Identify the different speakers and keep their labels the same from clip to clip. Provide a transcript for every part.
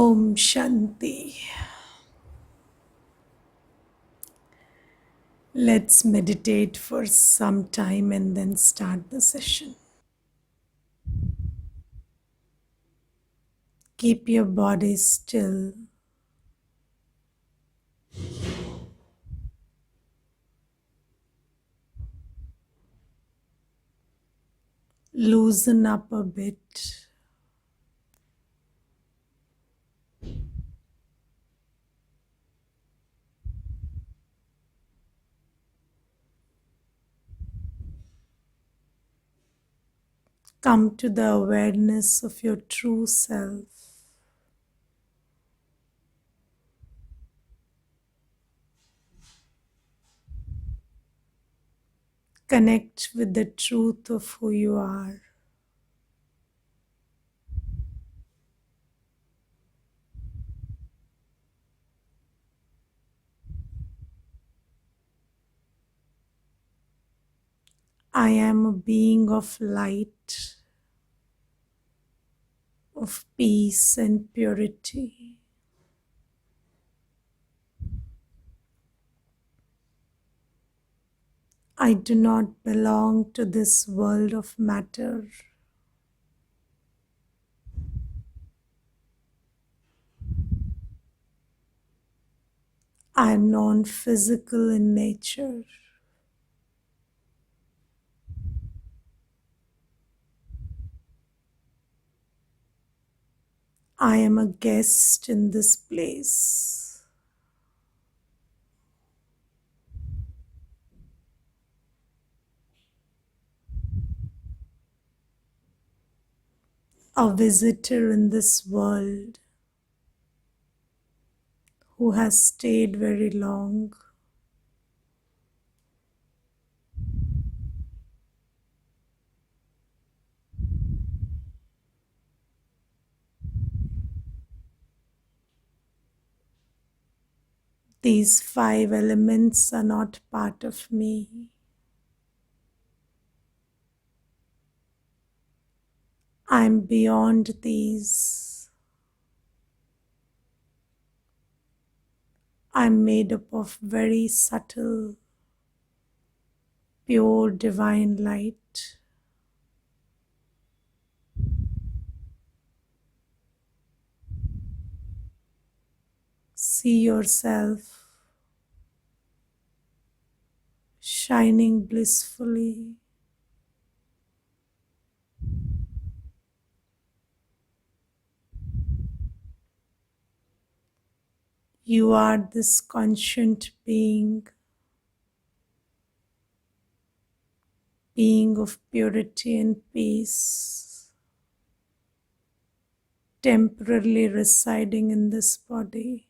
Speaker 1: Om Shanti. Let's meditate for some time and then start the session. Keep your body still. Loosen up a bit. Come to the awareness of your true self. Connect with the truth of who you are. I am a being of light, of peace and purity. I do not belong to this world of matter. I am non-physical in nature. I am a guest in this place. A visitor in this world who has stayed very long. These five elements are not part of me. I am beyond these. I am made up of very subtle, pure divine light. See yourself shining blissfully. You are this conscient being of purity and peace, temporarily residing in this body.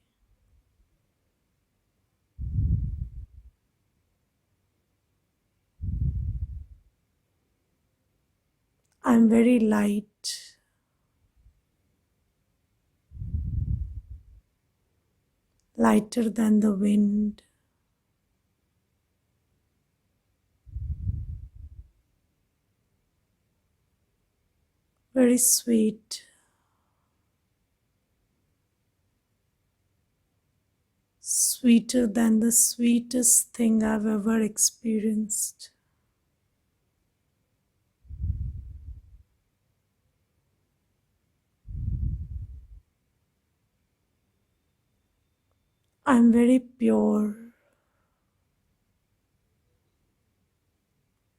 Speaker 1: I am very light, lighter than the wind. Very sweet, sweeter than the sweetest thing I've ever experienced. I'm very pure.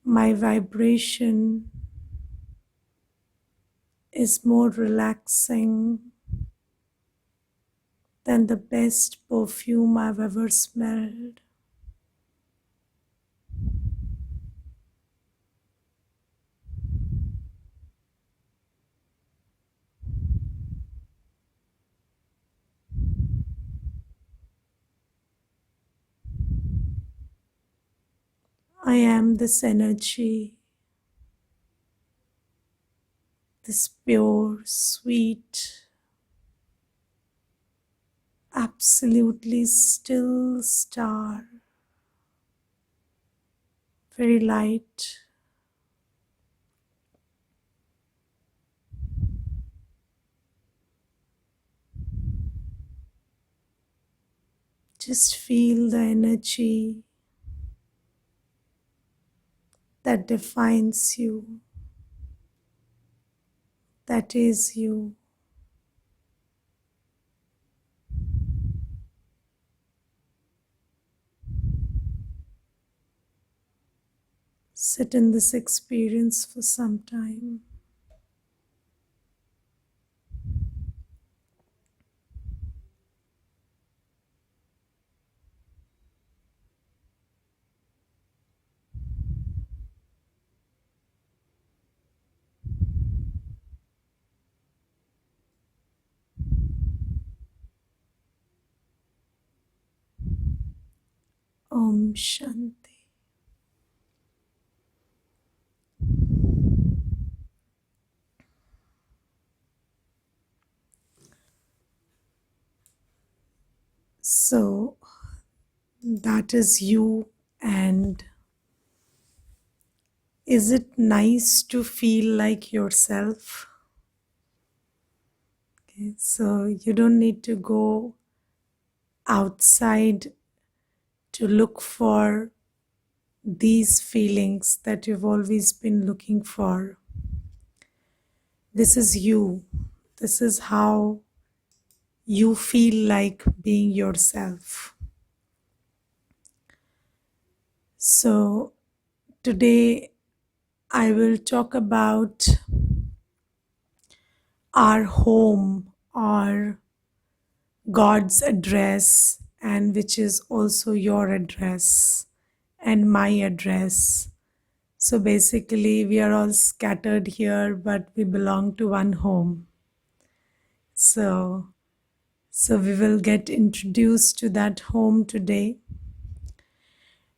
Speaker 1: My vibration is more relaxing than the best perfume I've ever smelled. I am this energy, this pure, sweet, absolutely still star, very light. Just feel the energy that defines you, that is you. Sit in this experience for some time. Om Shanti. So that is you, and is it nice to feel like yourself? Okay, so you don't need to go outside to look for these feelings that you've always been looking for. This is you. This is how you feel like being yourself. So today I will talk about our home, or God's address, and which is also your address and my address. So basically, we are all scattered here, but we belong to one home. So we will get introduced to that home today.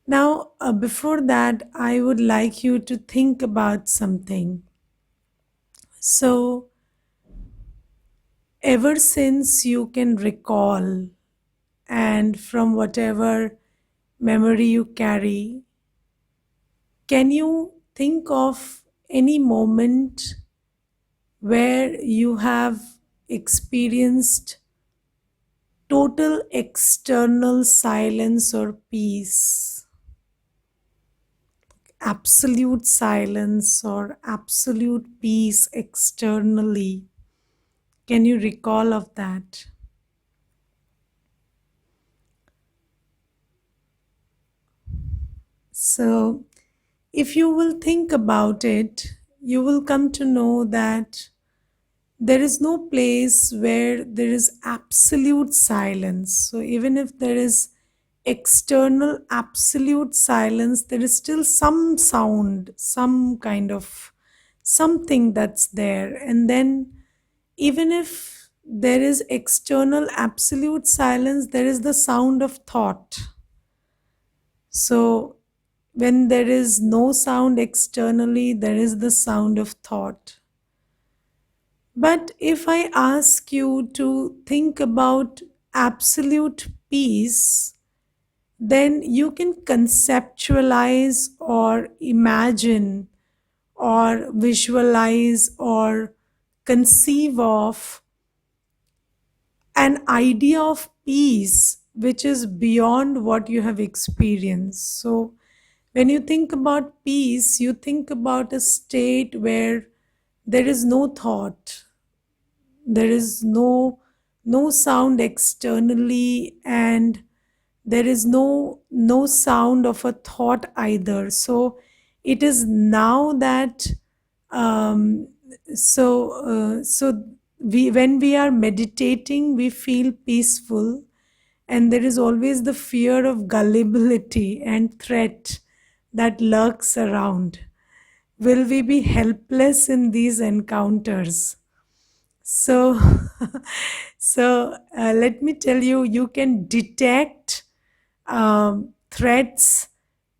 Speaker 1: Now, before that, I would like you to think about something. So, ever since you can recall, and from whatever memory you carry, can you think of any moment where you have experienced total external silence or peace, absolute silence or absolute peace externally? Can you recall of that? So, if you will think about it, you will come to know that there is no place where there is absolute silence. So, even if there is external absolute silence, there is still some sound, some kind of something that's there. And then, even if there is external absolute silence, there is the sound of thought. So, when there is no sound externally, there is the sound of thought. But if I ask you to think about absolute peace, then you can conceptualize or imagine or visualize or conceive of an idea of peace which is beyond what you have experienced. So, when you think about peace, you think about a state where there is no thought, there is no sound externally, and there is no sound of a thought either. So it is now that um, so we, when we are meditating, we feel peaceful, and there is always the fear of gullibility and threat that lurks around. Will we be helpless in these encounters? So, let me tell you, you can detect threats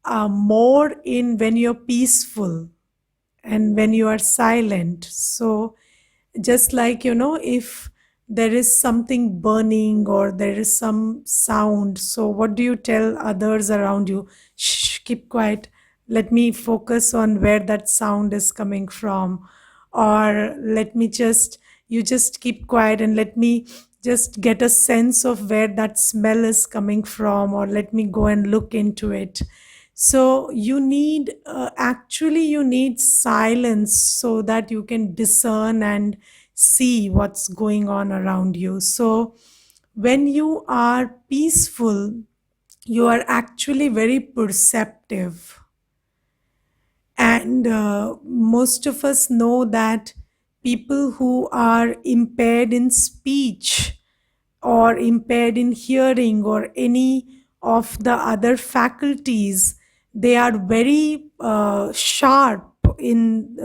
Speaker 1: more in when you're peaceful and when you are silent. So, just like, if there is something burning or there is some sound, so what do you tell others around you? Shh, keep quiet. Let me focus on where that sound is coming from. Or let me just, you just keep quiet and let me just get a sense of where that smell is coming from, or let me go and look into it. So you need actually you need silence so that you can discern and see what's going on around you. So when you are peaceful, you are actually very perceptive. And most of us know that people who are impaired in speech or impaired in hearing or any of the other faculties, they are very sharp in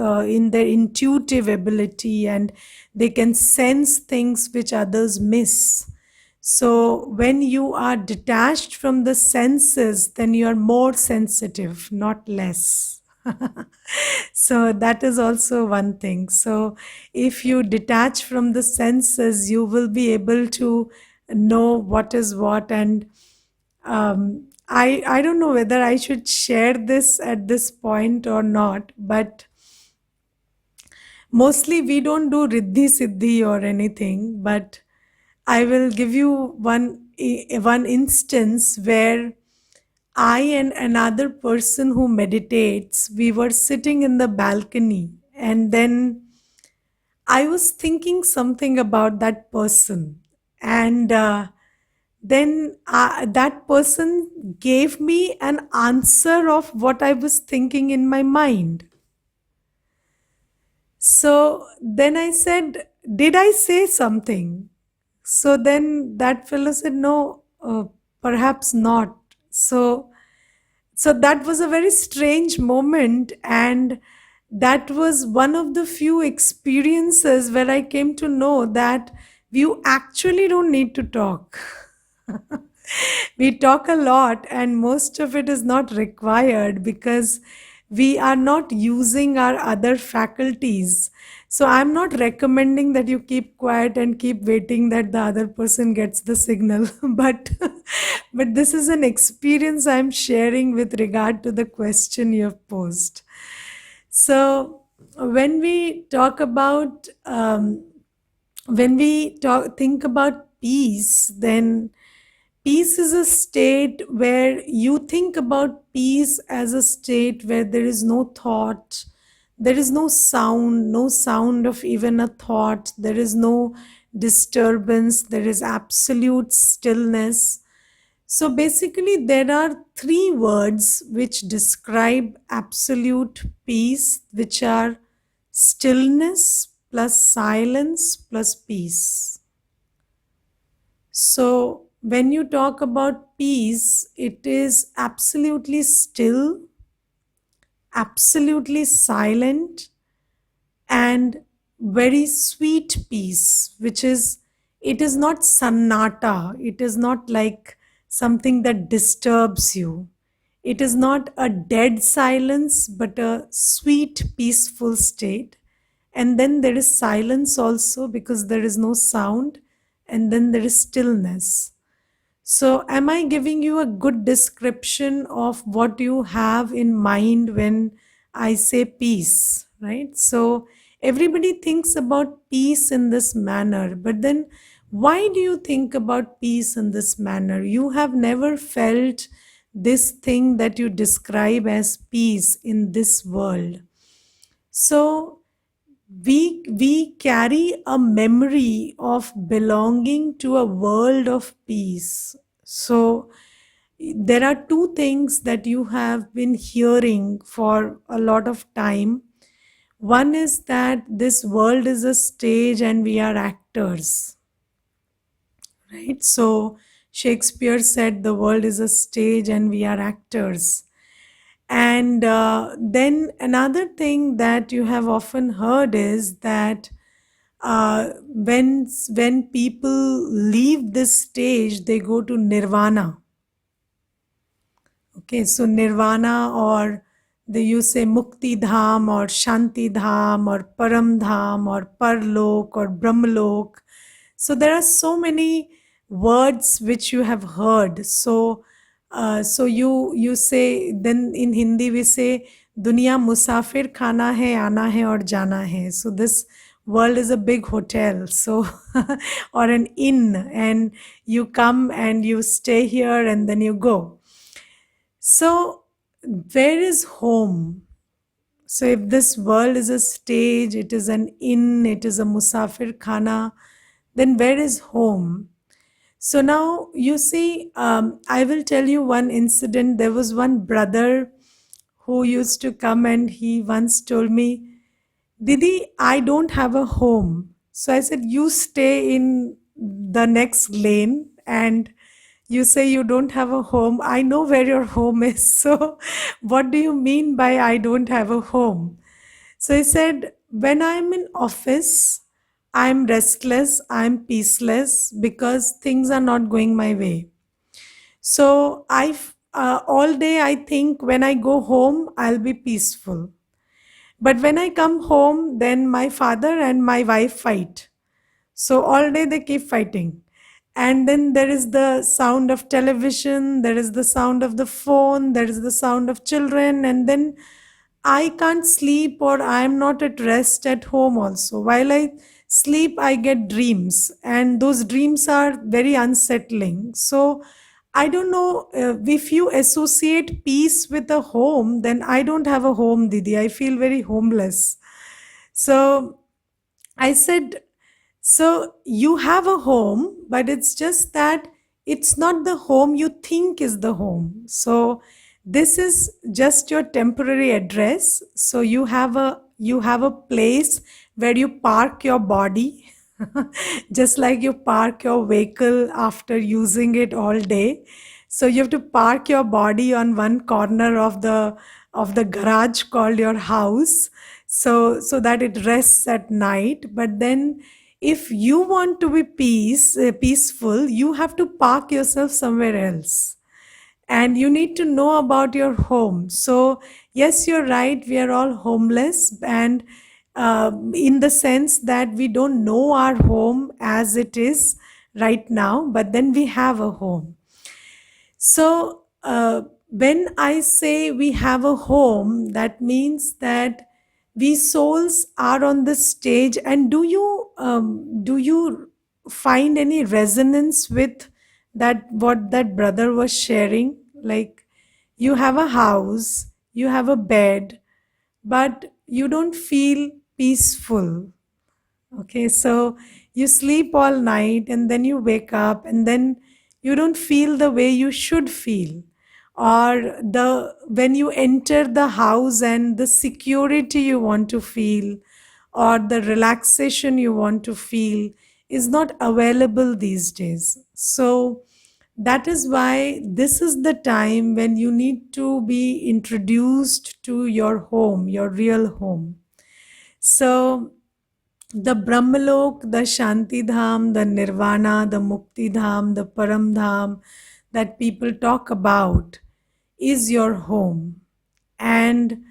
Speaker 1: their intuitive ability, and they can sense things which others miss. So when you are detached from the senses, then you are more sensitive, not less. So that is also one thing. So if you detach from the senses, you will be able to know what is what. And I don't know whether I should share this at this point or not, but mostly we don't do riddhi siddhi or anything. But I will give you one instance where I and another person who meditates, we were sitting in the balcony, and then I was thinking something about that person. And then that person gave me an answer of what I was thinking in my mind. So then I said, did I say something? So then that fellow said, no, perhaps not. So that was a very strange moment, and that was one of the few experiences where I came to know that you actually don't need to talk. We talk a lot, and most of it is not required because we are not using our other faculties. So I'm not recommending that you keep quiet and keep waiting that the other person gets the signal. But this is an experience I'm sharing with regard to the question you have posed. So when we talk about when we think about peace, then peace is a state where you think about peace as a state where there is no thought, there is no sound of even a thought, there is no disturbance, there is absolute stillness. So basically, there are three words which describe absolute peace, which are stillness plus silence plus peace. So, when you talk about peace, it is absolutely still, absolutely silent, and very sweet peace, which is, it is not sannata, it is not like something that disturbs you. It is not a dead silence, but a sweet, peaceful state. And then there is silence also because there is no sound, and then there is stillness. So, am I giving you a good description of what you have in mind when I say peace, right? So, everybody thinks about peace in this manner, but then why do you think about peace in this manner? You have never felt this thing that you describe as peace in this world. So, we carry a memory of belonging to a world of peace. So there are two things that you have been hearing for a lot of time. One is that this world is a stage and we are actors, right? So Shakespeare said the world is a stage and we are actors. And then another thing that you have often heard is that when people leave this stage, they go to nirvana. Okay, so nirvana, or they you say mukti dham or shanti dham or param dham or parlok or brahmalok. So there are so many words which you have heard. So so you say, then in Hindi we say दुनिया मुसाफिर खाना है आना है और जाना है. So this world is a big hotel, so or an inn, and you come and you stay here and then you go. So where is home? So if this world is a stage, it is an inn, it is a musafir khana, then where is home? So now you see, I will tell you one incident. There was one brother who used to come and he once told me, Didi, I don't have a home. So I said, you stay in the next lane and you say you don't have a home. I know where your home is. So what do you mean by I don't have a home? So he said, when I'm in office, I'm restless, I'm peaceless because things are not going my way. So all day I think when I go home, I'll be peaceful. But when I come home, then my father and my wife fight. So all day they keep fighting. And then there is the sound of television, there is the sound of the phone, there is the sound of children, and then I can't sleep or I am not at rest at home also. While I sleep, I get dreams, and those dreams are very unsettling. So I don't know if you associate peace with a home, then I don't have a home, Didi. I feel very homeless. So I said, so you have a home, but it's just that it's not the home you think is the home. So this is just your temporary address. So you have a place where you park your body, just like you park your vehicle after using it all day. So you have to park your body on one corner of the garage called your house, so that it rests at night. But then if you want to be peaceful, you have to park yourself somewhere else, and you need to know about your home. So yes, you're right, we are all homeless, and in the sense that we don't know our home as it is right now, but then we have a home. So when I say we have a home, that means that we souls are on the stage. And do you find any resonance with that, what that brother was sharing? Like, you have a house, you have a bed, but you don't feel peaceful. Okay, so you sleep all night and then you wake up and then you don't feel the way you should feel. Or the when you enter the house and the security you want to feel or the relaxation you want to feel is not available these days. So that is why this is the time when you need to be introduced to your home, your real home. So the Brahmalok, the Shanti Dham, the Nirvana, the Mukti Dham, the Param Dham that people talk about is your home. And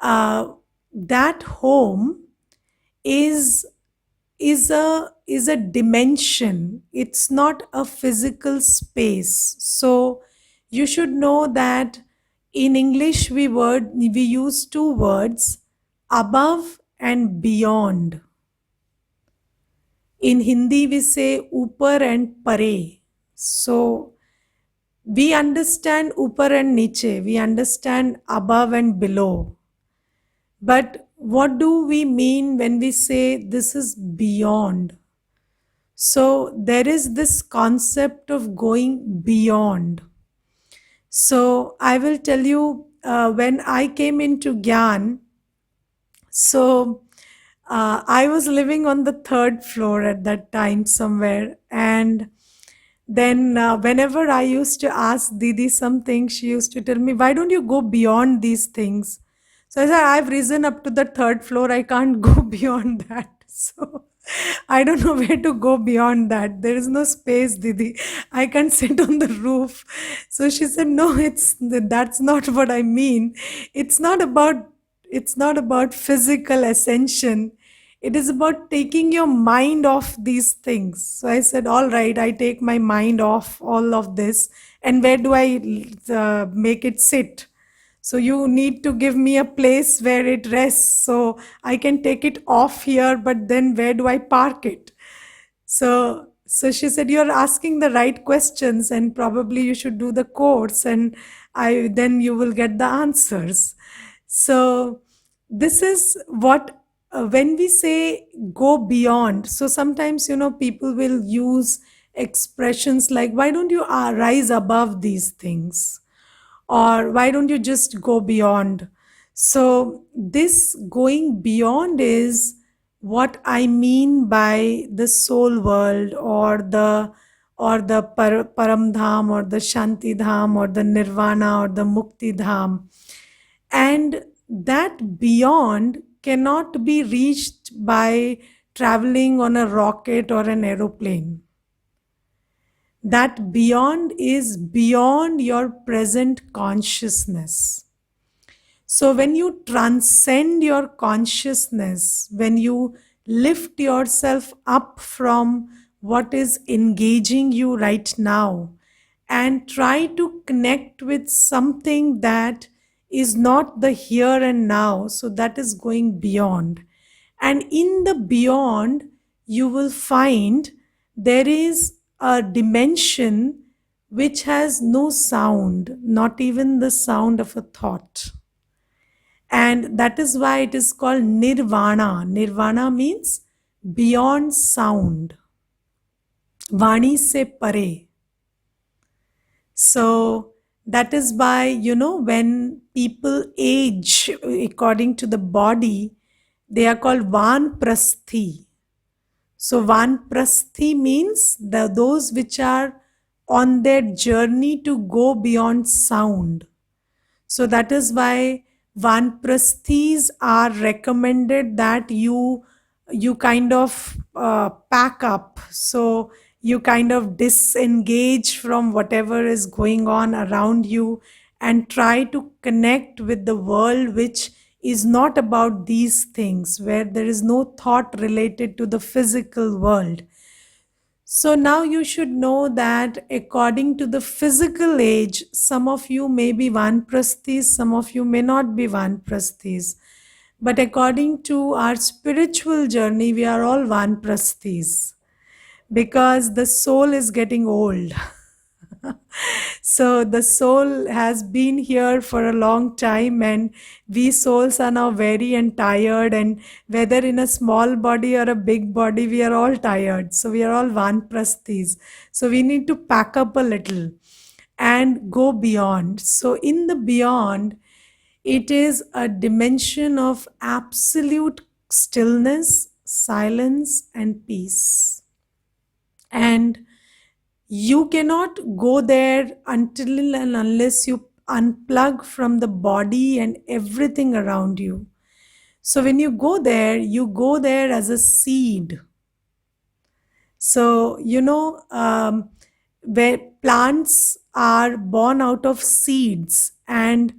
Speaker 1: that home is is a dimension. It's not a physical space. So you should know that in English we use two words, above and beyond. In Hindi, we say upar and pare. So we understand upar and niche, we understand above and below. But what do we mean when we say this is beyond? So there is this concept of going beyond. So I will tell you, when I came into Gyan, so I was living on the third floor at that time somewhere. And then whenever I used to ask Didi something, she used to tell me, why don't you go beyond these things? So I said, I've risen up to the third floor. I can't go beyond that. So I don't know where to go beyond that. There is no space, Didi. I can't sit on the roof. So she said, no, that's not what I mean. It's not about it's not about physical ascension. It is about taking your mind off these things. So I said, all right, I take my mind off all of this. And where do I make it sit? So you need to give me a place where it rests so I can take it off here, but then where do I park it? So she said, you're asking the right questions, and probably you should do the course, and I then you will get the answers. So this is what, when we say go beyond, so sometimes, people will use expressions like, why don't you rise above these things? Or why don't you just go beyond? So this going beyond is what I mean by the soul world, or the param dham, or the shanti dham, or the nirvana, or the mukti dham. And that beyond cannot be reached by traveling on a rocket or an aeroplane. That beyond is beyond your present consciousness. So, when you transcend your consciousness, when you lift yourself up from what is engaging you right now and try to connect with something that is not the here and now, so that is going beyond. And in the beyond, you will find there is a dimension which has no sound, not even the sound of a thought. And that is why it is called nirvana. Nirvana means beyond sound. Vani se pare. So that is why, when people age according to the body, they are called vanprasthi. So vanprasthi means those which are on their journey to go beyond sound. So that is why vanprasthis are recommended, that you kind of pack up. So you kind of disengage from whatever is going on around you and try to connect with the world which is not about these things, where there is no thought related to the physical world. So now you should know that according to the physical age, some of you may be vanprasthis, some of you may not be vanprasthis. But according to our spiritual journey, we are all vanprasthis, because the soul is getting old. So the soul has been here for a long time, and we souls are now weary and tired. And whether in a small body or a big body, we are all tired. So we are all vanprasthis. So we need to pack up a little and go beyond. So in the beyond, it is a dimension of absolute stillness, silence, and peace. And you cannot go there until and unless you unplug from the body and everything around you. So when you go there as a seed. So, where plants are born out of seeds, and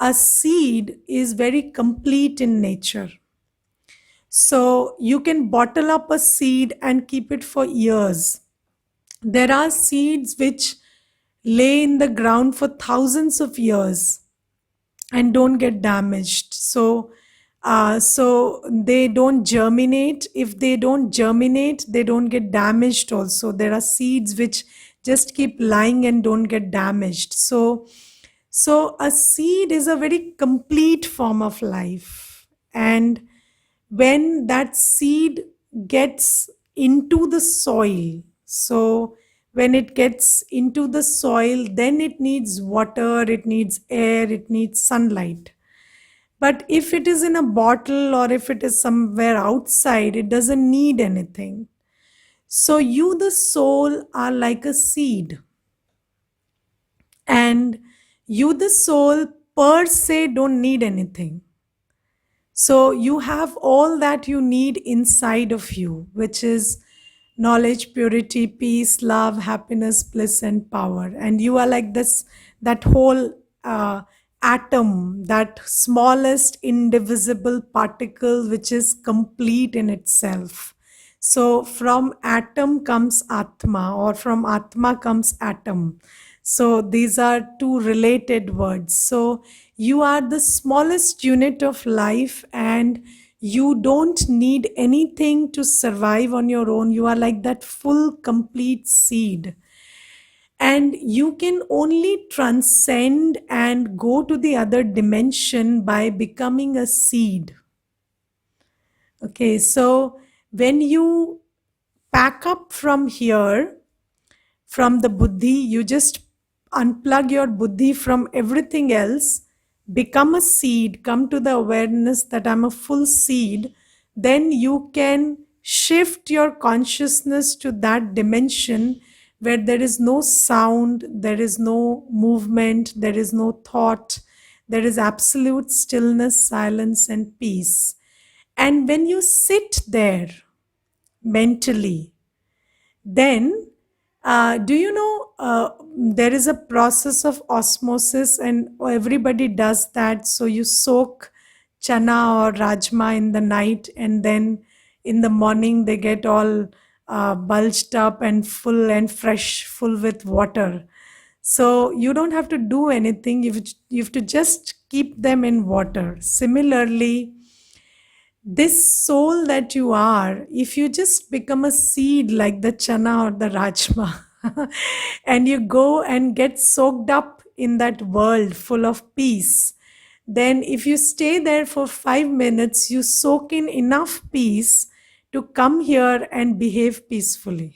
Speaker 1: a seed is very complete in nature. So you can bottle up a seed and keep it for years. There are seeds which lay in the ground for thousands of years and don't get damaged. So they don't germinate. If they don't germinate, they don't get damaged also. There are seeds which just keep lying and don't get damaged. So a seed is a very complete form of life. And when that seed gets into the soil, so when it gets into the soil, then it needs water, it needs air, it needs sunlight. But if it is in a bottle, or if it is somewhere outside, it doesn't need anything. So you, the soul, are like a seed. And you, the soul, per se don't need anything. So you have all that you need inside of you, which is knowledge, purity, peace, love, happiness, bliss, and power. And you are like this, that whole atom, that smallest indivisible particle, which is complete in itself. So from atom comes Atma, or from Atma comes atom. So these are two related words. So You are the smallest unit of life, and you don't need anything to survive on your own. You are like that full, complete seed. And you can only transcend and go to the other dimension by becoming a seed. Okay, so when you pack up from here, from the buddhi, you just unplug your buddhi from everything else, become a seed, come to the awareness that I'm a full seed, then you can shift your consciousness to that dimension where there is no sound, there is no movement, there is no thought, there is absolute stillness, silence, and peace. And when you sit there mentally, then, do you know there is a process of osmosis, and everybody does that? So you soak chana or rajma in the night, and then in the morning they get all bulged up and full and fresh, full with water. So you don't have to do anything, you have to just keep them in water. Similarly, this soul that you are, if you just become a seed like the chana or the rajma, and you go and get soaked up in that world full of peace, then if you stay there for 5 minutes, you soak in enough peace to come here and behave peacefully.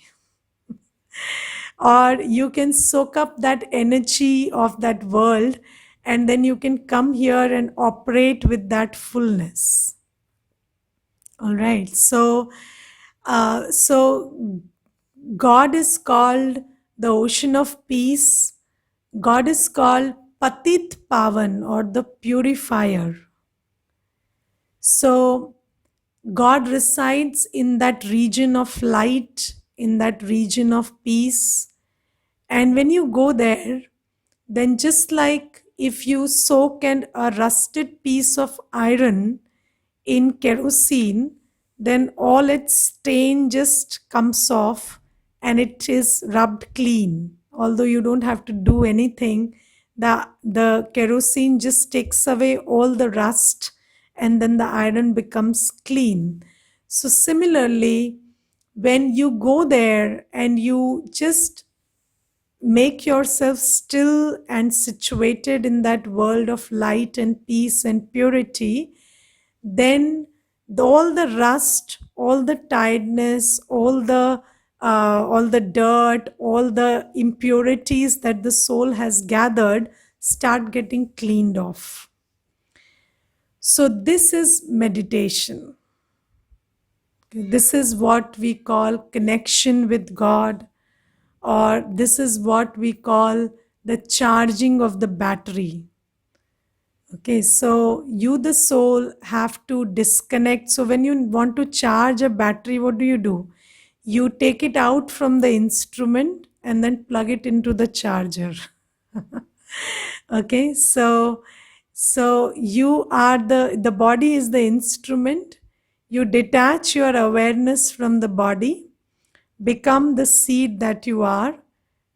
Speaker 1: Or you can soak up that energy of that world, and then you can come here and operate with that fullness. All right. So God is called the ocean of peace. God is called Patit Pavan, or the purifier. So God resides in that region of light, in that region of peace. And when you go there, then just like if you soak a rusted piece of iron in kerosene, then all its stain just comes off and it is rubbed clean. Although you don't have to do anything, the kerosene just takes away all the rust, and then the iron becomes clean. So, similarly, when you go there and you just make yourself still and situated in that world of light and peace and purity, then all the rust, all the tiredness, all the dirt, all the impurities that the soul has gathered start getting cleaned off. So this is meditation. This is what we call connection with God, or this is what we call the charging of the battery. Okay, so you, the soul, have to disconnect. So when you want to charge a battery, what do? You take it out from the instrument and then plug it into the charger. Okay, so you are the body is the instrument. You detach your awareness from the body, become the seed that you are,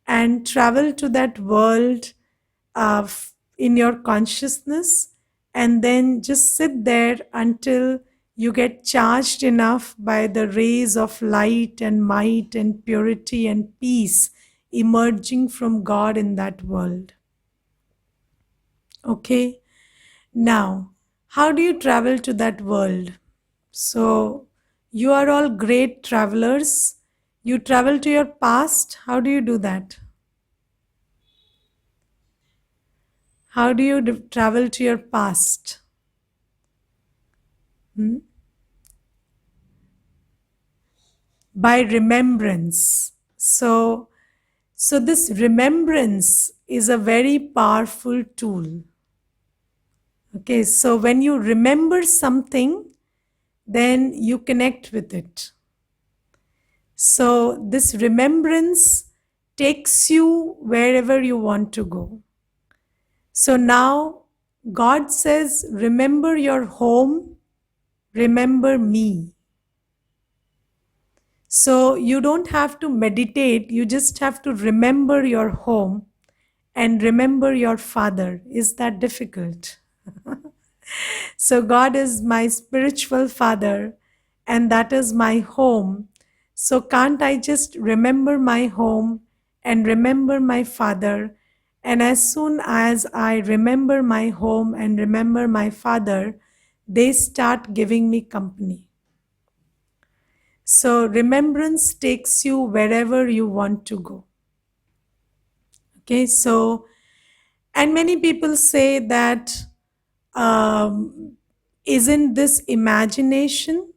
Speaker 1: and travel to that world in your consciousness, and then just sit there until you get charged enough by the rays of light and might and purity and peace emerging from God in that world. Okay, now how do you travel to that world? So you are all great travelers. You travel to your past. How do you do that? How do you travel to your past? Hmm? By remembrance. So this remembrance is a very powerful tool. Okay, so when you remember something, then you connect with it. So this remembrance takes you wherever you want to go. So now God says, remember your home, remember me. So you don't have to meditate, you just have to remember your home, and remember your father. Is that difficult? So, God is my spiritual father, and that is my home. So, can't I just remember my home and remember my father? And as soon as I remember my home and remember my father, they start giving me company. So, remembrance takes you wherever you want to go. Okay, so, and many people say that, um, isn't this imagination?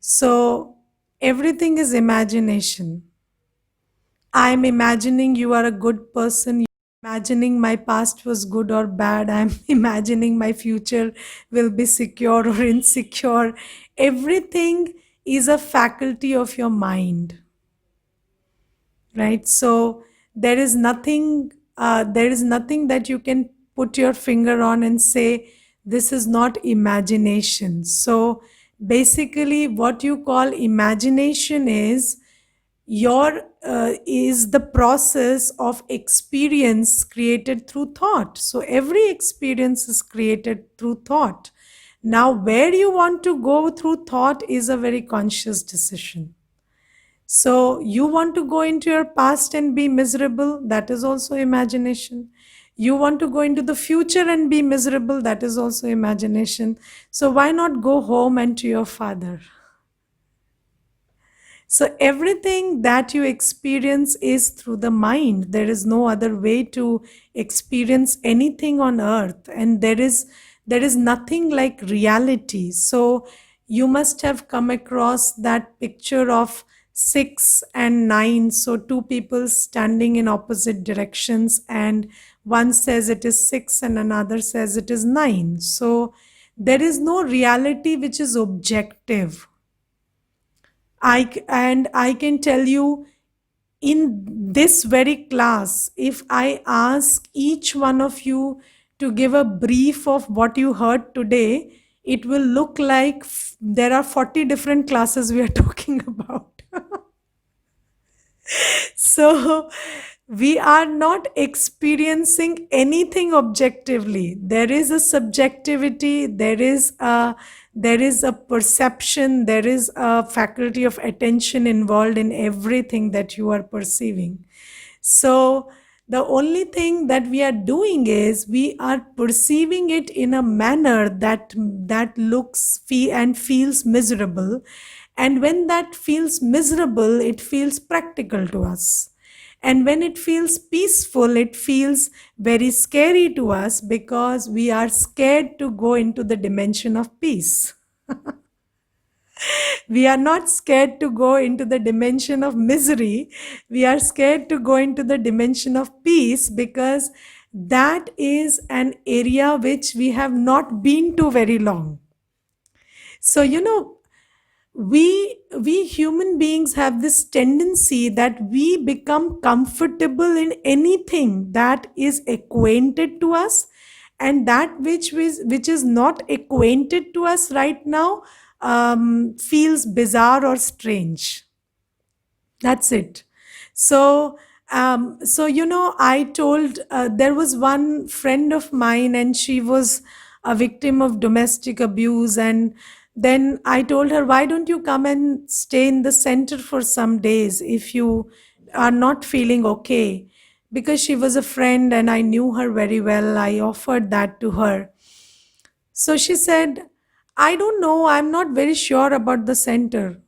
Speaker 1: So, everything is imagination. I'm imagining you are a good person. You're imagining my past was good or bad. I'm imagining my future will be secure or insecure. Everything is a faculty of your mind, right? So there is nothing that you can put your finger on and say this is not imagination. So basically what you call imagination is the process of experience created through thought. So every experience is created through thought. Now where you want to go through thought is a very conscious decision. So you want to go into your past and be miserable, that is also imagination. You want to go into the future and be miserable, that is also imagination. So why not go home and to your father? So everything that you experience is through the mind. There is no other way to experience anything on earth, and there is nothing like reality. So you must have come across that picture of 6 and 9. So two people standing in opposite directions, and one says it is 6 and another says it is 9. So there is no reality which is objective. And I can tell you, in this very class, if I ask each one of you to give a brief of what you heard today, it will look like there are 40 different classes we are talking about. So we are not experiencing anything objectively. There is a subjectivity, there is a perception, there is a faculty of attention involved in everything that you are perceiving. So the only thing that we are doing is we are perceiving it in a manner that looks and feels miserable. And when that feels miserable, it feels practical to us. And when it feels peaceful, it feels very scary to us because we are scared to go into the dimension of peace. We are not scared to go into the dimension of misery. We are scared to go into the dimension of peace because that is an area which we have not been to very long. So, we human beings have this tendency that we become comfortable in anything that is acquainted to us, and that which is not acquainted to us right now feels bizarre or strange. That's it. So, I told there was one friend of mine, and she was a victim of domestic abuse. And then I told her, why don't you come and stay in the center for some days if you are not feeling okay? Because she was a friend and I knew her very well, I offered that to her. So she said, I don't know, I'm not very sure about the center.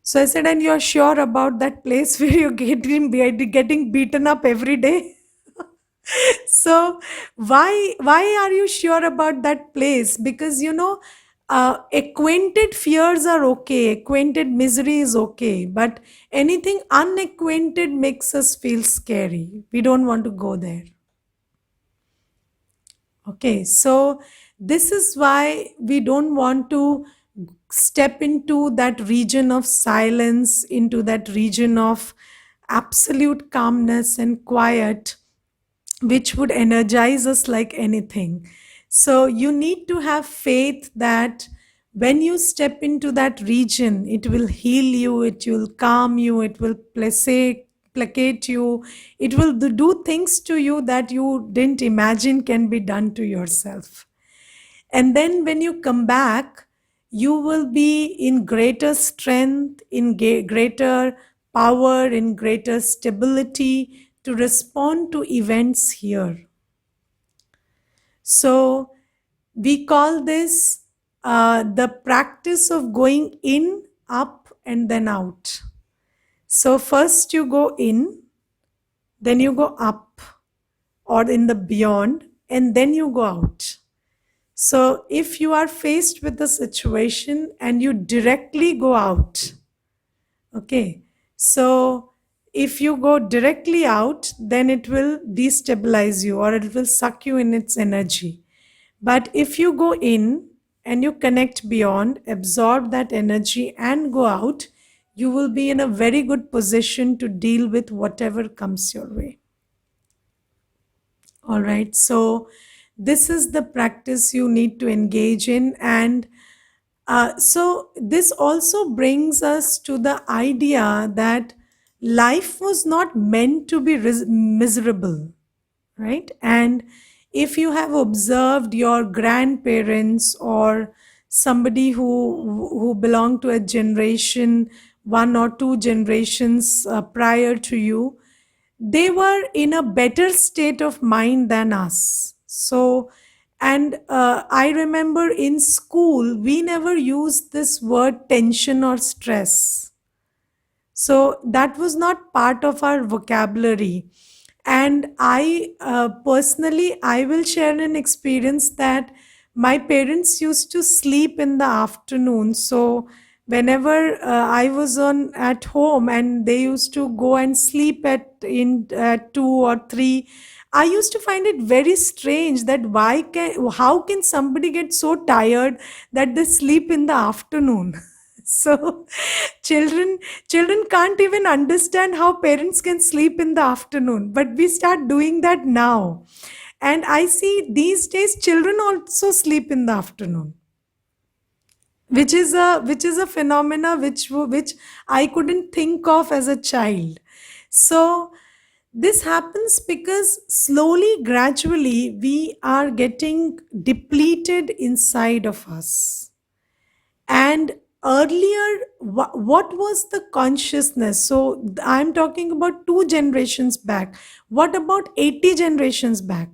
Speaker 1: So I said, and you're sure about that place where you're getting beaten up every day? So why are you sure about that place? Because acquainted fears are okay, acquainted misery is okay, but anything unacquainted makes us feel scary. We don't want to go there. Okay, so this is why we don't want to step into that region of silence, into that region of absolute calmness and quiet, which would energize us like anything. So you need to have faith that when you step into that region, it will heal you, it will calm you, it will placate you. It will do things to you that you didn't imagine can be done to yourself. And then when you come back, you will be in greater strength, in greater power, in greater stability to respond to events here. So we call this the practice of going in, up, and then out. So first you go in, then you go up or in the beyond, and then you go out. So if you are faced with a situation and you directly go out, okay, so if you go directly out, then it will destabilize you or it will suck you in its energy. But if you go in and you connect beyond, absorb that energy and go out, you will be in a very good position to deal with whatever comes your way. All right. So this is the practice you need to engage in. And so this also brings us to the idea that life was not meant to be miserable, right? And if you have observed your grandparents or somebody who belonged to a generation, one or two generations prior to you, they were in a better state of mind than us. So, and I remember in school, we never used this word tension or stress. So that was not part of our vocabulary. And I personally, I will share an experience that my parents used to sleep in the afternoon. So whenever I was on at home and they used to go and sleep at 2 or 3, I used to find it very strange that how can somebody get so tired that they sleep in the afternoon. So children children can't even understand how parents can sleep in the afternoon, but we start doing that now. And I see these days children also sleep in the afternoon, which is a phenomena which I couldn't think of as a child. So this happens because slowly, gradually, we are getting depleted inside of us. And earlier, what was the consciousness? So I'm talking about 2 generations back. What about 80 generations back?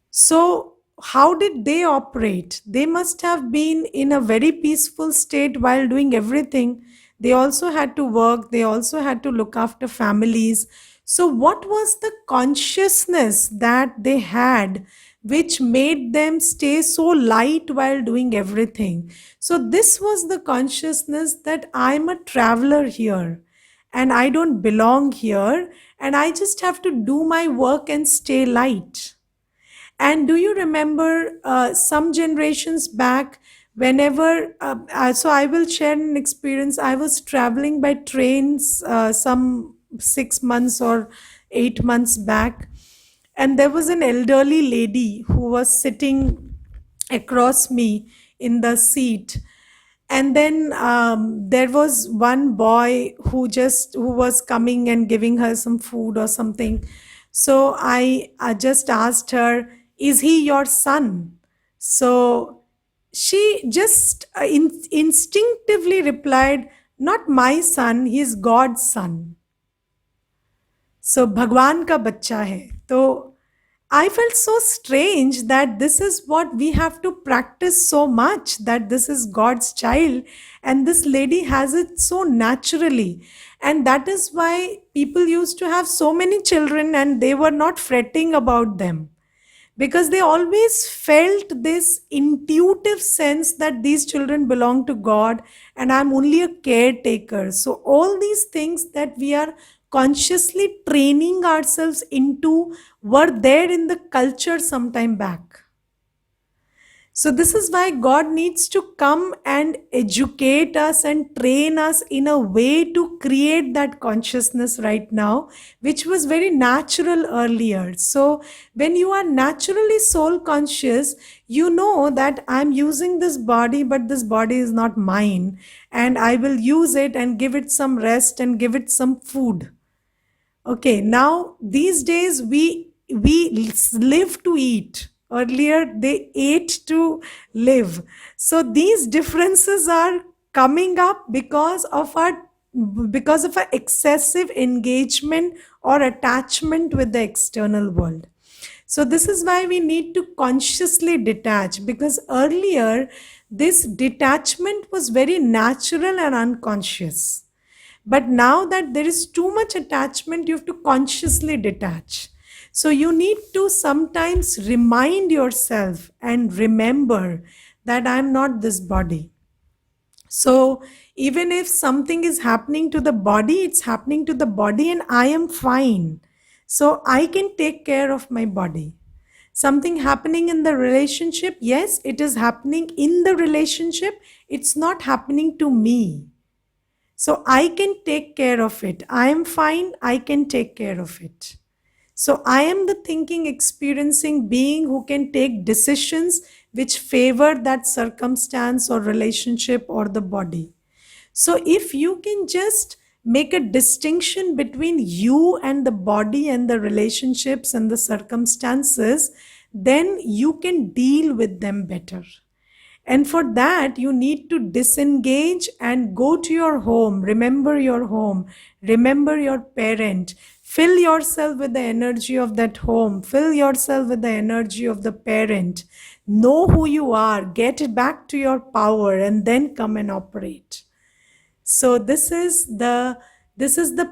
Speaker 1: So, how did they operate? They must have been in a very peaceful state while doing everything. They also had to work, they also had to look after families. So, what was the consciousness that they had which made them stay so light while doing everything? So, this was the consciousness that I'm a traveler here and I don't belong here and I just have to do my work and stay light. And do you remember some generations back, so I will share an experience. I was traveling by trains some 6 months or 8 months back, and there was an elderly lady who was sitting across me in the seat. And then there was one boy who was coming and giving her some food or something. So I just asked her, is he your son? So she just instinctively replied, not my son, he is God's son. So भगवान का बच्चा है. तो I felt so strange that this is what we have to practice so much, that this is God's child, and this lady has it so naturally. And that is why people used to have so many children and they were not fretting about them, because they always felt this intuitive sense that these children belong to God and I'm only a caretaker. So, all these things that we are consciously training ourselves into were there in the culture some time back. So, this is why God needs to come and educate us and train us in a way to create that consciousness right now, which was very natural earlier. So, when you are naturally soul conscious, you know that I'm using this body, but this body is not mine, and I will use it and give it some rest and give it some food. Okay, now these days we live to eat. Earlier they ate to live. So these differences are coming up because of our excessive engagement or attachment with the external world. So this is why we need to consciously detach, because earlier this detachment was very natural and unconscious. But now that there is too much attachment, you have to consciously detach. So you need to sometimes remind yourself and remember that I'm not this body. So even if something is happening to the body, it's happening to the body and I am fine. So I can take care of my body. Something happening in the relationship, yes, it is happening in the relationship. It's not happening to me. So I can take care of it. I am fine. I can take care of it. So I am the thinking, experiencing being who can take decisions which favor that circumstance or relationship or the body. So if you can just make a distinction between you and the body and the relationships and the circumstances, then you can deal with them better. And for that, you need to disengage and go to your home. Remember your home. Remember your parent. Fill yourself with the energy of that home. Fill yourself with the energy of the parent. Know who you are. Get back to your power and then come and operate. So this is the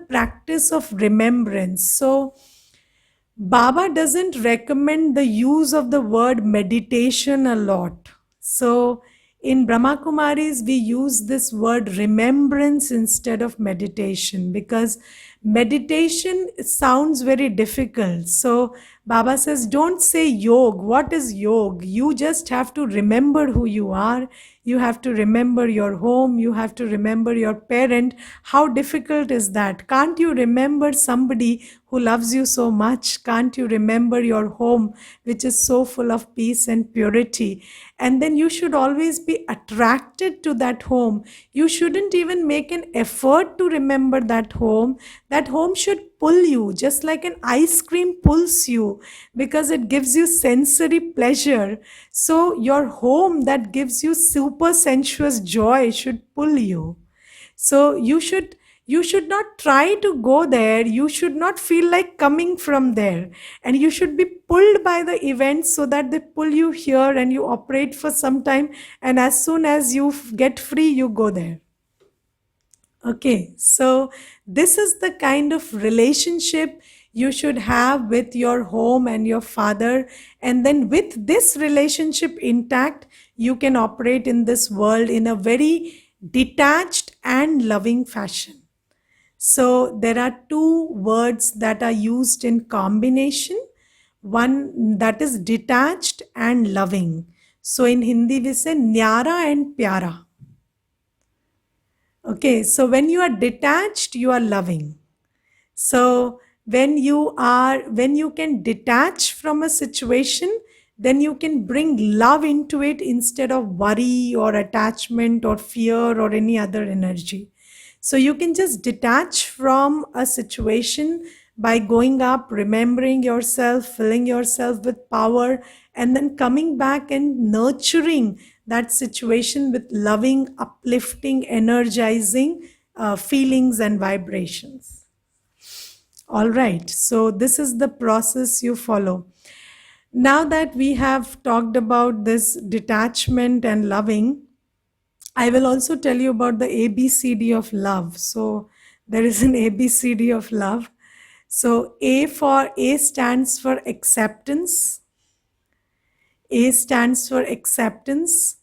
Speaker 1: practice of remembrance. So Baba doesn't recommend the use of the word meditation a lot. So in Brahma Kumaris, we use this word remembrance instead of meditation, because meditation sounds very difficult. So Baba says, don't say yog. What is yog? You just have to remember who you are. You have to remember your home. You have to remember your parent. How difficult is that? Can't you remember somebody who loves you so much? Can't you remember your home, which is so full of peace and purity? And then you should always be attracted to that home. You shouldn't even make an effort to remember that home. That home should pull you, just like an ice cream pulls you, because it gives you sensory pleasure. So your home that gives you super sensuous joy should pull you. So you should not try to go there. You should not feel like coming from there, and you should be pulled by the events so that they pull you here and you operate for some time, and as soon as you get free, you go there. Okay, so this is the kind of relationship you should have with your home and your father. And then, with this relationship intact, you can operate in this world in a very detached and loving fashion. So, there are two words that are used in combination, one that is detached and loving. So, in Hindi, we say nyara and pyara. Okay, so when you are detached, you are loving. So when you can detach from a situation, then you can bring love into it instead of worry or attachment or fear or any other energy. So you can just detach from a situation by going up, remembering yourself, filling yourself with power, and then coming back and nurturing that situation with loving, uplifting, energizing feelings and vibrations. All right, so this is the process you follow. Now that we have talked about this detachment and loving, I will also tell you about the ABCD of love. So there is an ABCD of love. So A stands for acceptance. A stands for acceptance.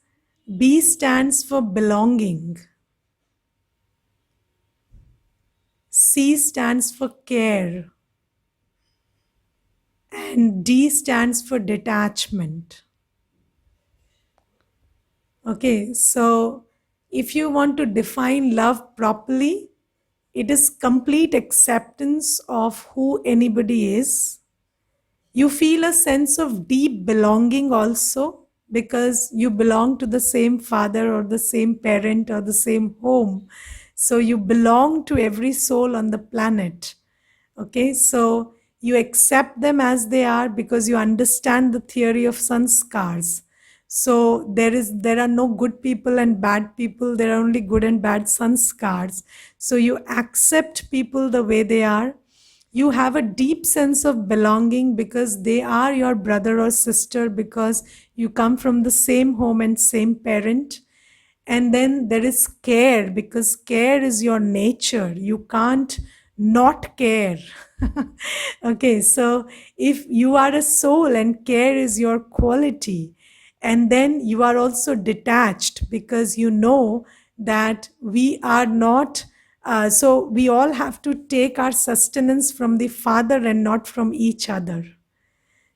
Speaker 1: B stands for belonging. C stands for care. And D stands for detachment. Okay, so if you want to define love properly, it is complete acceptance of who anybody is. You feel a sense of deep belonging also because you belong to the same father or the same parent or the same home. So you belong to every soul on the planet. Okay, so you accept them as they are because you understand the theory of sanskars. So there are no good people and bad people, there are only good and bad sanskars. So you accept people the way they are. You have a deep sense of belonging because they are your brother or sister, because you come from the same home and same parent. And then there is care, because care is your nature. You can't not care. Okay, so if you are a soul and care is your quality, and then you are also detached because you know that we are not, so we all have to take our sustenance from the Father and not from each other.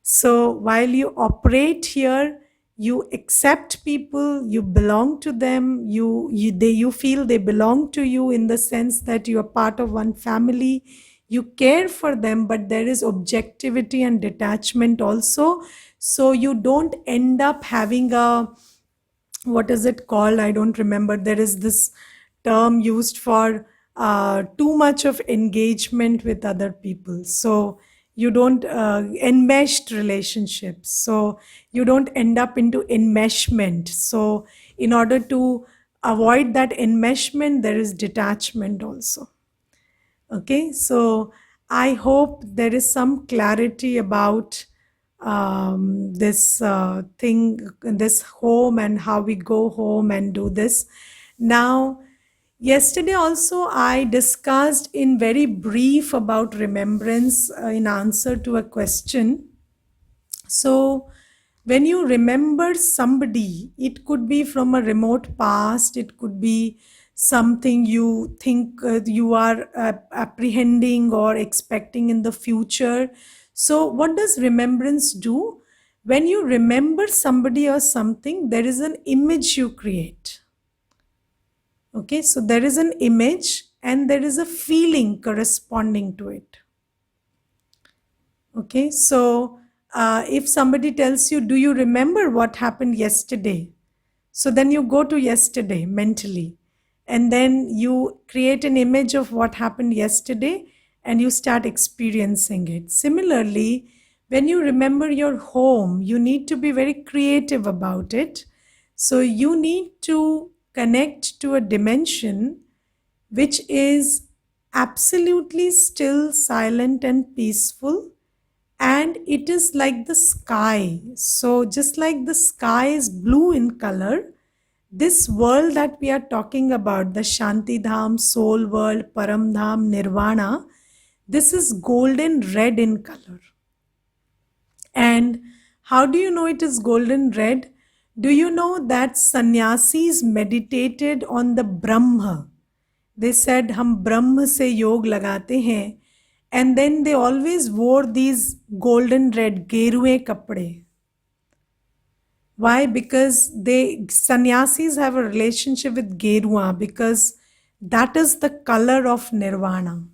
Speaker 1: So while you operate here, you accept people, you belong to them, you feel they belong to you in the sense that you are part of one family. You care for them, but there is objectivity and detachment also. So you don't end up having a, what is it called? I don't remember. There is this term used for too much of engagement with other people. So you don't enmeshed relationships. So you don't end up into enmeshment. So in order to avoid that enmeshment, there is detachment also. Okay, so I hope there is some clarity about this thing, this home, and how we go home and do this. Now, yesterday also I discussed in very brief about remembrance in answer to a question. So, when you remember somebody, it could be from a remote past, it could be something you think you are apprehending or expecting in the future. So, what does remembrance do? When you remember somebody or something, there is an image you create. Okay, so there is an image and there is a feeling corresponding to it. Okay, so if somebody tells you, do you remember what happened yesterday? So then you go to yesterday mentally, and then you create an image of what happened yesterday and you start experiencing it. Similarly, when you remember your home, you need to be very creative about it. So you need to connect to a dimension which is absolutely still, silent, and peaceful, and it is like the sky. So, just like the sky is blue in color, this world that we are talking about, the Shanti Dham, Soul World, Param Dham, Nirvana, this is golden red in color. And how do you know it is golden red? Do you know that sannyasis meditated on the Brahma? They said, हम ब्रह्म से योग लगाते हैं. And then they always wore these golden red गेरुए कपड़े. Why? Because they sannyasis have a relationship with Gerua, because that is the color of nirvana.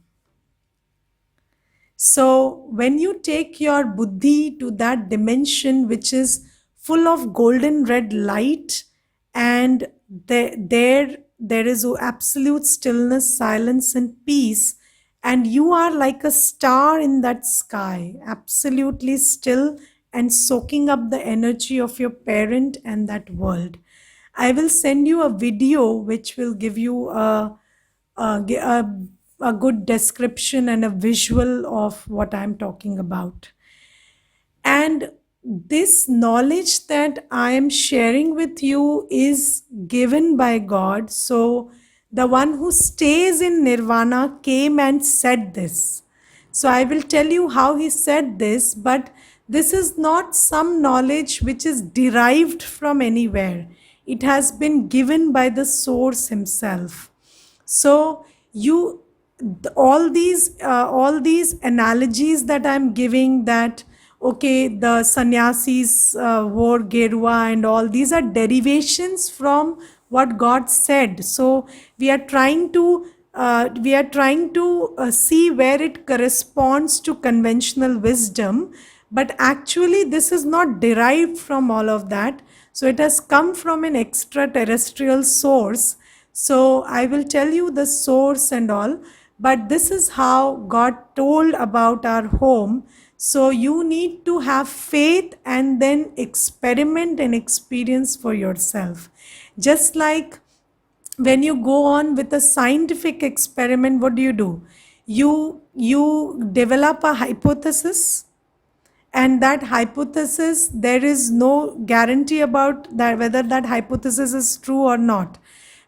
Speaker 1: So when you take your buddhi to that dimension which is full of golden red light, and there is absolute stillness, silence, and peace, and you are like a star in that sky, absolutely still and soaking up the energy of your parent and that world. I will send you a video which will give you a good description and a visual of what I'm talking about. And this knowledge that I am sharing with you is given by God. So the one who stays in nirvana came and said this. So I will tell you how he said this, but this is not some knowledge which is derived from anywhere. It has been given by the source himself. So all these analogies that I'm giving, that okay, the sannyasis wore gerua and all. These are derivations from what God said. So we are trying to see where it corresponds to conventional wisdom, but actually this is not derived from all of that. So it has come from an extraterrestrial source. So I will tell you the source and all, but this is how God told about our home. So you need to have faith and then experiment and experience for yourself. Just like when you go on with a scientific experiment, what do? You develop a hypothesis, and that hypothesis, there is no guarantee about that whether that hypothesis is true or not,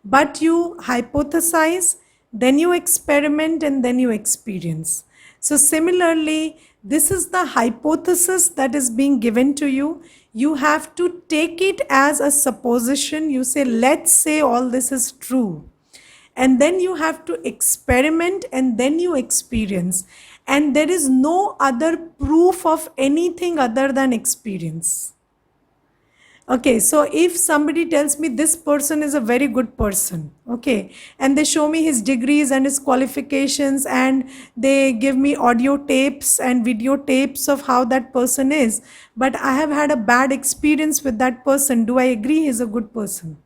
Speaker 1: but you hypothesize, then you experiment, and then you experience. So similarly, this is the hypothesis that is being given to you. You have to take it as a supposition. You say, let's say all this is true, and then you have to experiment, and then you experience, and there is no other proof of anything other than experience. Okay, so if somebody tells me this person is a very good person, okay, and they show me his degrees and his qualifications, and they give me audio tapes and video tapes of how that person is, but I have had a bad experience with that person, do I agree he's a good person?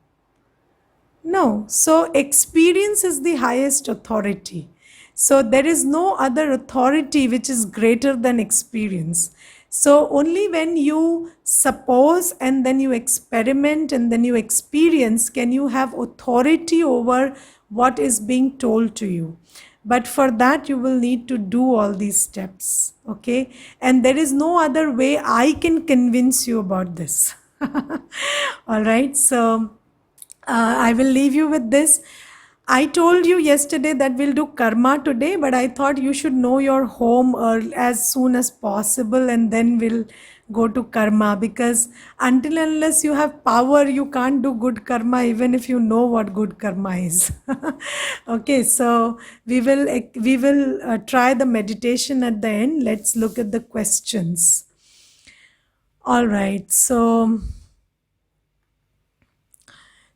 Speaker 1: No. So experience is the highest authority. So there is no other authority which is greater than experience. So only when you suppose and then you experiment and then you experience can you have authority over what is being told to you. But for that you will need to do all these steps. Okay. And there is no other way I can convince you about this. All right. So I will leave you with this. I told you yesterday that we'll do karma today, but I thought you should know your home as soon as possible, and then we'll go to karma, because until unless you have power, you can't do good karma, even if you know what good karma is. Okay, so we will try the meditation at the end. Let's look at the questions. All right,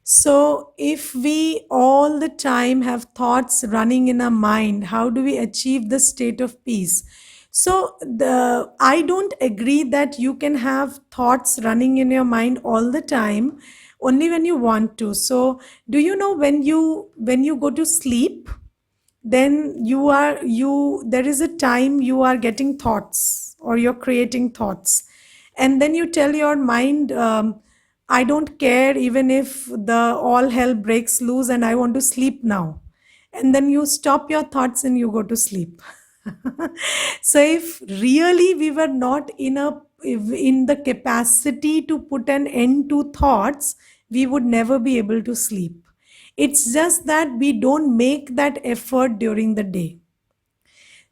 Speaker 1: so, if we all the time have thoughts running in our mind, how do we achieve the state of peace? So, I don't agree that you can have thoughts running in your mind all the time, only when you want to. So, do you know when you go to sleep, then you there is a time you are getting thoughts or you're creating thoughts, and then you tell your mind, I don't care even if the all hell breaks loose and I want to sleep now, and then you stop your thoughts and you go to sleep. So if really we were not in the capacity to put an end to thoughts, we would never be able to sleep. It's just that we don't make that effort during the day.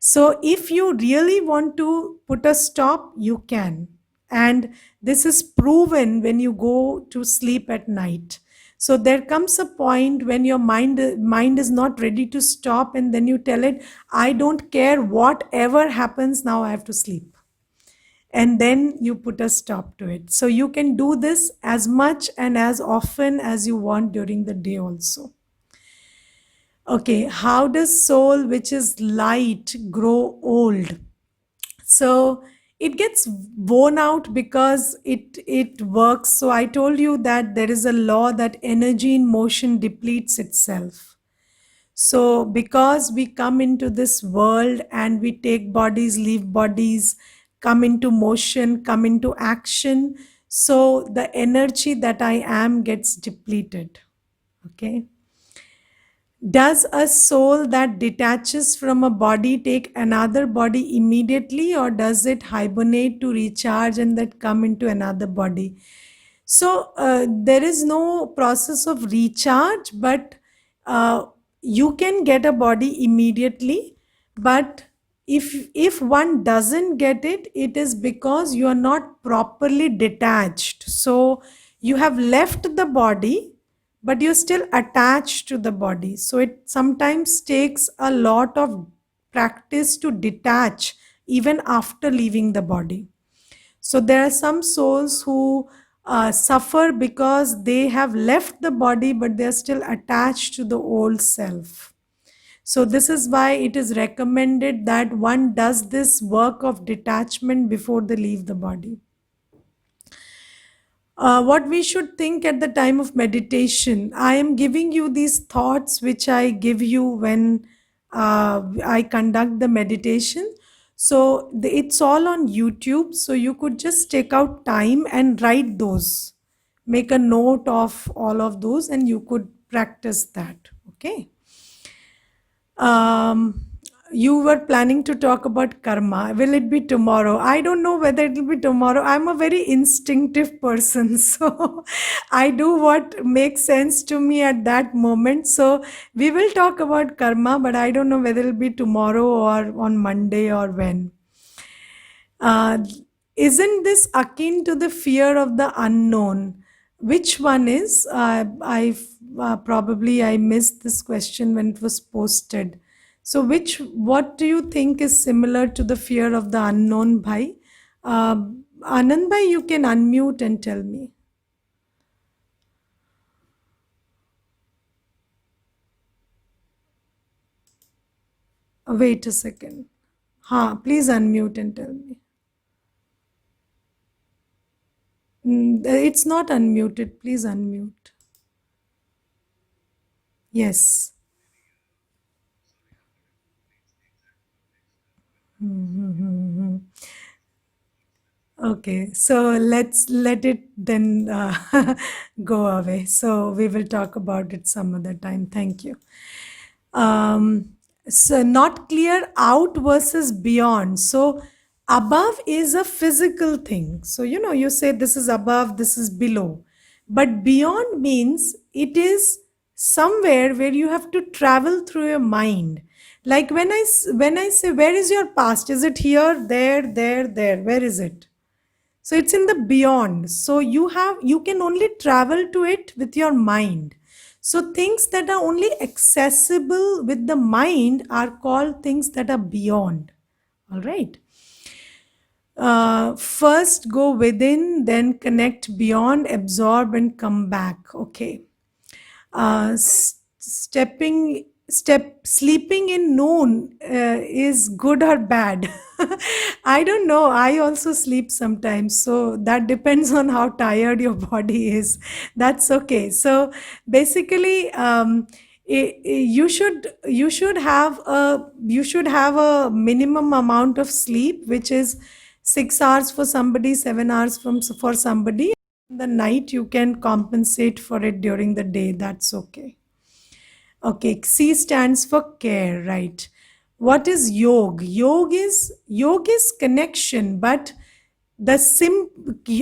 Speaker 1: So if you really want to put a stop, you can. And this is proven when you go to sleep at night. So there comes a point when your mind is not ready to stop, and then you tell it, I don't care whatever happens, now I have to sleep. And then you put a stop to it. So you can do this as much and as often as you want during the day also. Okay, how does soul, which is light, grow old? So it gets worn out because it works. So I told you that there is a law that energy in motion depletes itself. So because we come into this world and we take bodies, leave bodies, come into motion, come into action, so the energy that I am gets depleted. Okay. Does a soul that detaches from a body take another body immediately, or does it hibernate to recharge and then come into another body? So there is no process of recharge, but uh, you can get a body immediately. But if one doesn't get it, it is because you are not properly detached. So you have left the body, but you're still attached to the body. So it sometimes takes a lot of practice to detach even after leaving the body. So there are some souls who suffer because they have left the body, but they are still attached to the old self. So this is why it is recommended that one does this work of detachment before they leave the body. What we should think at the time of meditation. I am giving you these thoughts which I give you when I conduct the meditation. So it's all on YouTube. So you could just take out time and write those, make a note of all of those, and you could practice that. Okay. Um, you were planning to talk about karma. Will it be tomorrow? I don't know whether it will be tomorrow. I'm a very instinctive person. So I do what makes sense to me at that moment. So we will talk about karma, but I don't know whether it will be tomorrow or on Monday or when. Uh, isn't this akin to the fear of the unknown? Which one is? Probably I missed this question when it was posted. So, what do you think is similar to the fear of the unknown, Bhai? Uh, Anand Bhai, you can unmute and tell me. Wait a second. Please unmute and tell me. It's not unmuted. Please unmute. Yes. Hmm. Okay, so let's let it then go away. So we will talk about it some other time. Thank you. Um, so not clear out versus beyond. So above is a physical thing. So you say this is above, this is below. But beyond means it is somewhere where you have to travel through your mind. Like when I say where is your past? Is it here, there? Where is it? So it's in the beyond. So you can only travel to it with your mind. So things that are only accessible with the mind are called things that are beyond. All right. First go within, then connect beyond, absorb, and come back. Okay. Sleeping in noon is good or bad. I don't know. I also sleep sometimes, so that depends on how tired your body is. That's okay. So basically, you should have a minimum amount of sleep, which is 6 hours for somebody, 7 hours for somebody. The night you can compensate for it during the day. That's okay. Okay, C stands for care, right? What is yog is connection, but the sim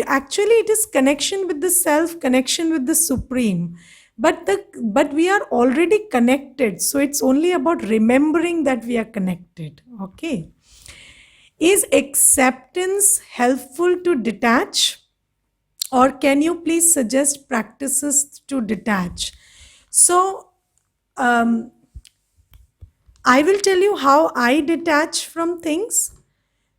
Speaker 1: actually it is connection with the self, connection with the supreme. But we are already connected, so it's only about remembering that we are connected. Okay. Is acceptance helpful to detach? Or can you please suggest practices to detach? So, um, I will tell you how I detach from things.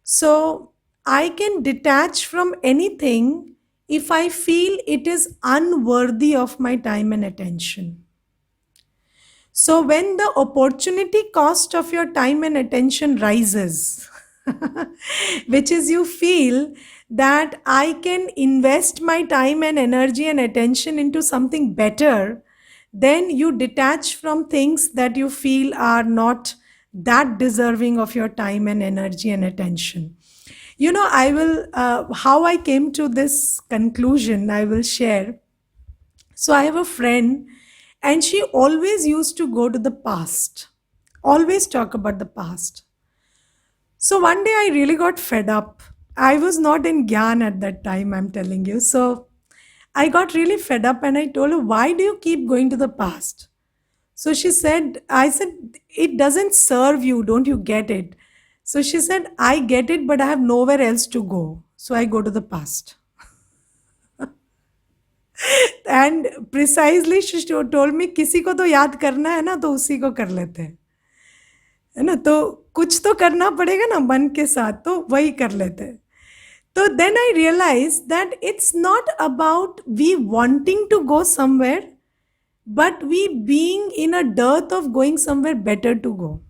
Speaker 1: So, I can detach from anything if I feel it is unworthy of my time and attention. So, when the opportunity cost of your time and attention rises, which is you feel that I can invest my time and energy and attention into something better, then you detach from things that you feel are not that deserving of your time and energy and attention. I will, how I came to this conclusion, I will share. So I have a friend, and she always used to go to the past, always talk about the past. So one day I really got fed up. I was not in Gyan at that time, I'm telling you. So I got really fed up and I told her, why do you keep going to the past? So I said, it doesn't serve you. Don't you get it? So she said, I get it, but I have nowhere else to go. So I go to the past. And precisely she told me किसी को तो याद करना है ना, तो उसी को कर लेते हैं, है ना? तो कुछ तो करना पड़ेगा ना मन के साथ, तो वही कर लेते हैं. So then I realized that it's not about we wanting to go somewhere, but we being in a dearth of going somewhere better to go,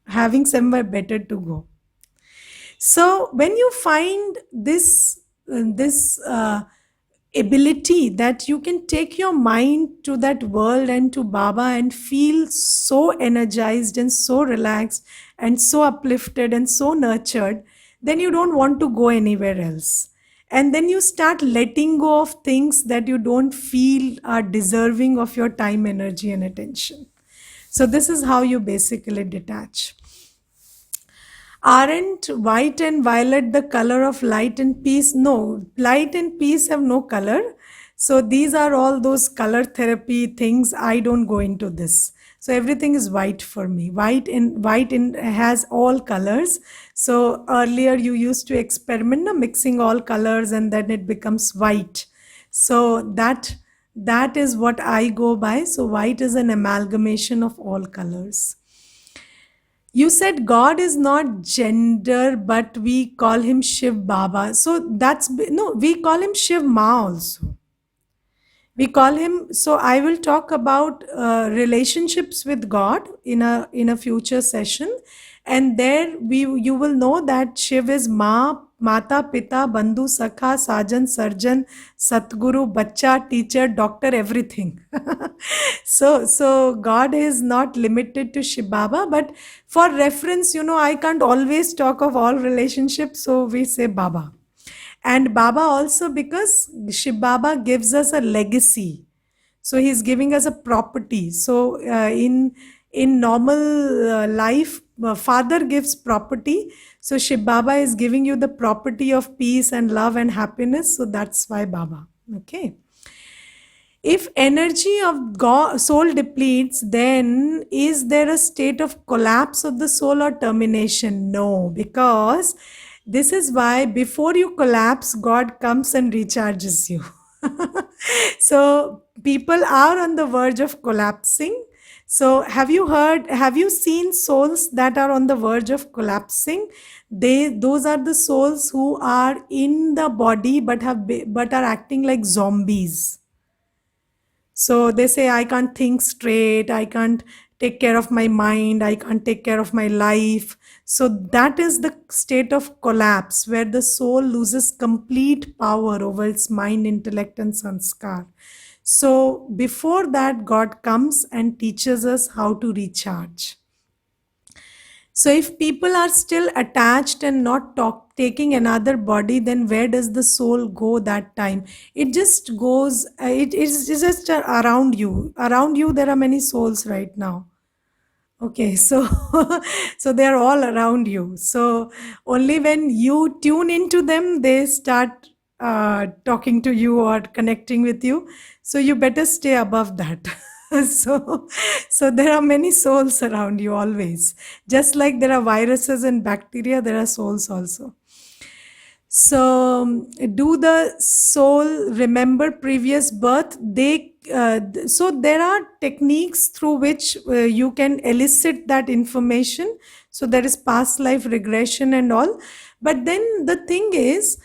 Speaker 1: having somewhere better to go. So when you find this ability that you can take your mind to that world and to Baba and feel so energized and so relaxed and so uplifted and so nurtured, then you don't want to go anywhere else. And then you start letting go of things that you don't feel are deserving of your time, energy, and attention. So this is how you basically detach. Aren't white and violet the color of light and peace? No, light and peace have no color. So these are all those color therapy things. I don't go into this. So everything is white for me. White in has all colors. So earlier you used to experiment mixing all colors and then it becomes white. So that is what I go by. So white is an amalgamation of all colors. You said God is not gender, but we call him Shiv Baba. So that's no, we call him Shiv Ma also. We call him. So I will talk about relationships with God in a future session, and there we you will know that Shiv is Ma, Mata, Pita, Bandhu, Sakha, Sajan, Sarjan, Satguru, Bacha, teacher, doctor, everything. So God is not limited to Shiv Baba, but for reference, I can't always talk of all relationships, so we say Baba. And Baba also, because Shiv Baba gives us a legacy, so he's giving us a property. So in normal life, father gives property, so Shiv Baba is giving you the property of peace and love and happiness, so that's why Baba. Okay. If energy of God, soul depletes, then is there a state of collapse of the soul or termination? No, because this is why before you collapse, God comes and recharges you. So people are on the verge of collapsing. So have you seen souls that are on the verge of collapsing? Those are the souls who are in the body but are acting like zombies. So they say, I can't think straight, I can't take care of my mind, I can't take care of my life. So that is the state of collapse where the soul loses complete power over its mind, intellect, and sanskar. So before that, God comes and teaches us how to recharge. So if people are still attached and not taking another body, then where does the soul go that time? It just goes, it is just around you. Around you, there are many souls right now. Okay, so so they are all around you. So only when you tune into them, they start talking to you or connecting with you. So you better stay above that. so so there are many souls around you always. Just like there are viruses and bacteria, there are souls also. So, do the soul remember previous birth? So there are techniques through which you can elicit that information. So there is past life regression and all. But then the thing is,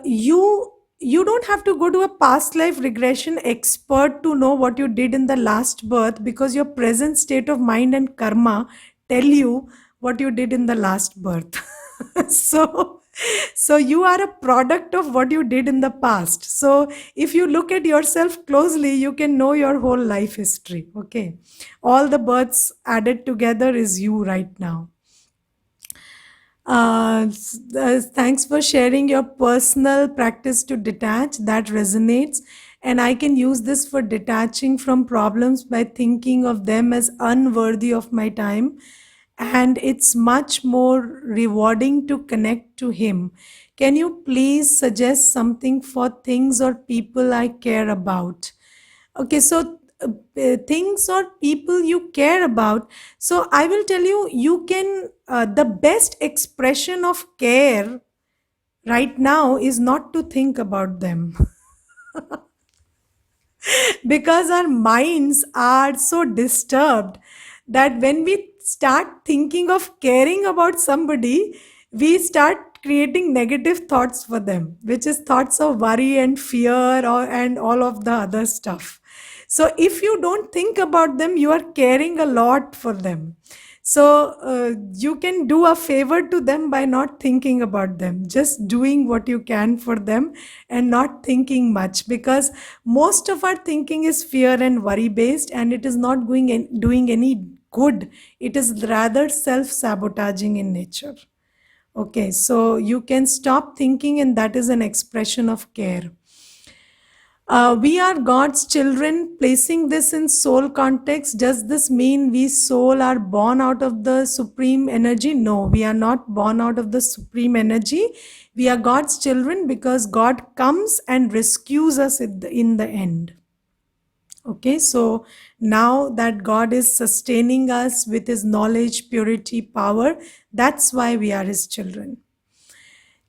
Speaker 1: you don't have to go to a past life regression expert to know what you did in the last birth, because your present state of mind and karma tell you what you did in the last birth. so so you are a product of what you did in the past. So if you look at yourself closely, you can know your whole life history. Okay, all the births added together is you right now. Thanks for sharing your personal practice to detach. That resonates. And I can use this for detaching from problems by thinking of them as unworthy of my time. And it's much more rewarding to connect to Him. Can you please suggest something for things or people I care about? Okay, so things or people you care about. So I will tell you, you can, the best expression of care right now is not to think about them. Because our minds are so disturbed that when we start thinking of caring about somebody, we start creating negative thoughts for them, which is thoughts of worry and fear and all of the other stuff. So if you don't think about them, you are caring a lot for them. So you can do a favor to them by not thinking about them, just doing what you can for them and not thinking much, because most of our thinking is fear and worry based, and it is not doing any good. It is rather self sabotaging in nature. Okay, so you can stop thinking, and that is an expression of care. We are God's children. Placing this in soul context, does this mean we soul are born out of the supreme energy? No, we are not born out of the supreme energy. We are God's children because God comes and rescues us in the end. Okay, so now that God is sustaining us with His knowledge, purity, power, that's why we are His children.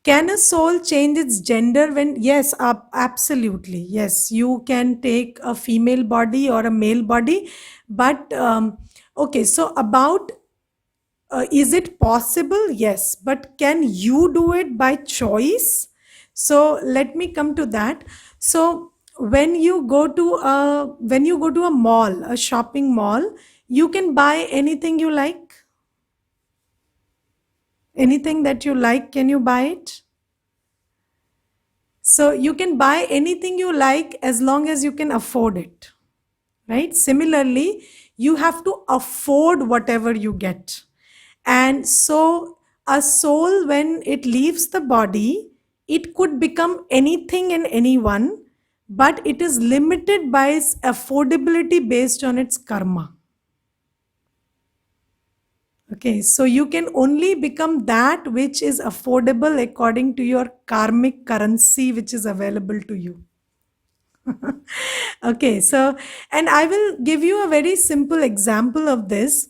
Speaker 1: Can a soul change its gender when? Yes, absolutely. Yes, you can take a female body or a male body. But okay, so about is it possible? Yes, but can you do it by choice? So let me come to that. So when you go to a mall, a shopping mall, you can buy anything you like. Anything that you like, can you buy it? So you can buy anything you like as long as you can afford it, right? Similarly, you have to afford whatever you get. And so a soul, when it leaves the body, it could become anything and anyone, but it is limited by its affordability based on its karma. Okay, so you can only become that which is affordable according to your karmic currency, which is available to you. Okay, so, and I will give you a very simple example of this.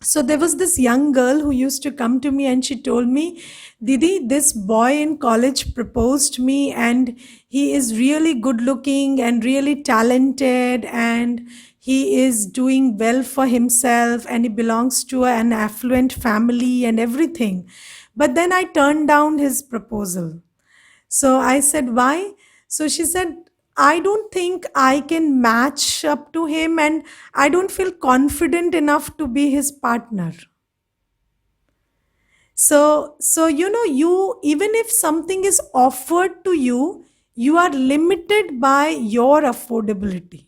Speaker 1: So there was this young girl who used to come to me and she told me, Didi, this boy in college proposed me and he is really good looking and really talented and he is doing well for himself and he belongs to an affluent family and everything. But then I turned down his proposal. So I said, why? So she said, I don't think I can match up to him and I don't feel confident enough to be his partner. So you, even if something is offered to you, you are limited by your affordability.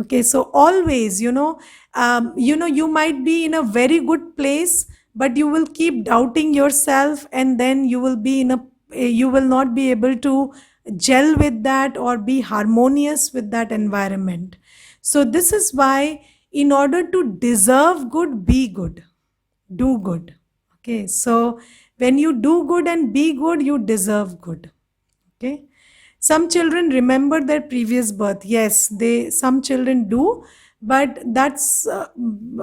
Speaker 1: Okay, so always, you might be in a very good place, but you will keep doubting yourself, and then you will not be able to gel with that or be harmonious with that environment. So this is why, in order to deserve good, be good, do good. Okay, so when you do good and be good, you deserve good. Okay, some children remember their previous birth. Yes, some children do, but that's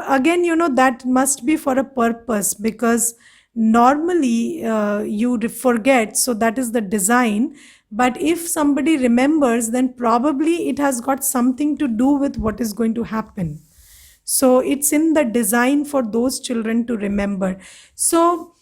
Speaker 1: again, that must be for a purpose, because normally you forget, so that is the design. But if somebody remembers, then probably it has got something to do with what is going to happen. So it's in the design for those children to remember. So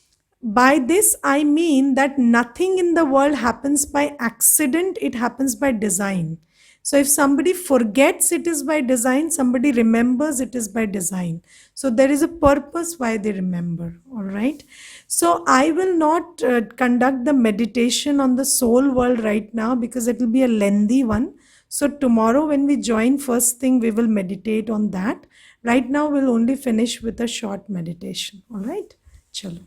Speaker 1: by this, I mean that nothing in the world happens by accident, it happens by design. So if somebody forgets, it is by design, somebody remembers, it is by design. So there is a purpose why they remember, all right? So I will not conduct the meditation on the soul world right now because it will be a lengthy one. So tomorrow when we join, first thing we will meditate on that. Right now we'll only finish with a short meditation, all right? Chalo.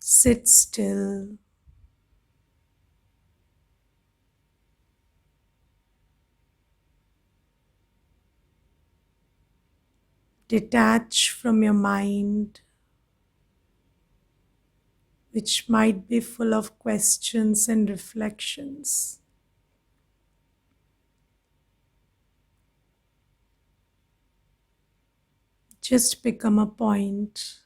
Speaker 1: Sit still. Detach from your mind, which might be full of questions and reflections. Just become a point.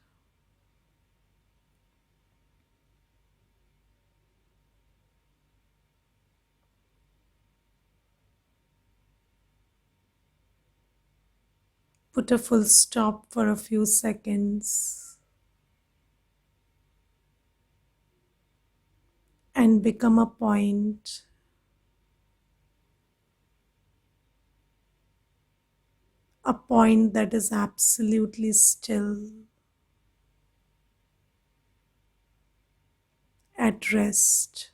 Speaker 1: Put a full stop for a few seconds and become a point that is absolutely still, at rest.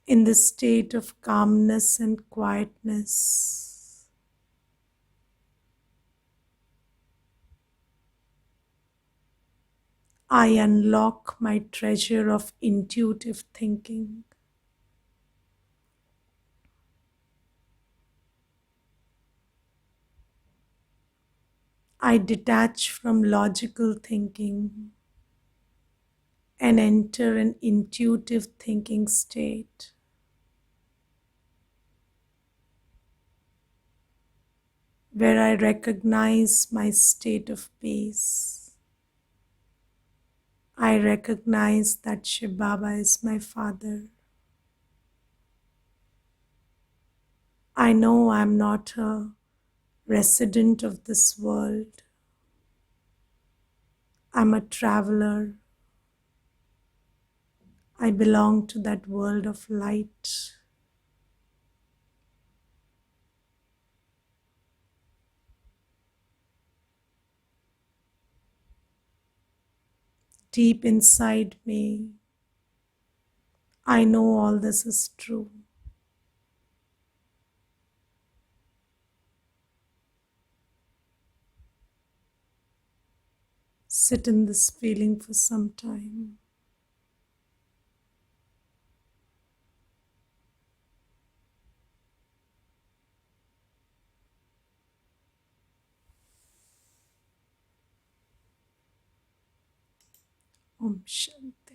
Speaker 1: In this state of calmness and quietness, I unlock my treasure of intuitive thinking. I detach from logical thinking and enter an intuitive thinking state where I recognize my state of peace. I recognize that Shiv Baba is my father. I know I'm not a resident of this world. I'm a traveler. I belong to that world of light. Deep inside me, I know all this is true. Sit in this feeling for some time. Om Shanti.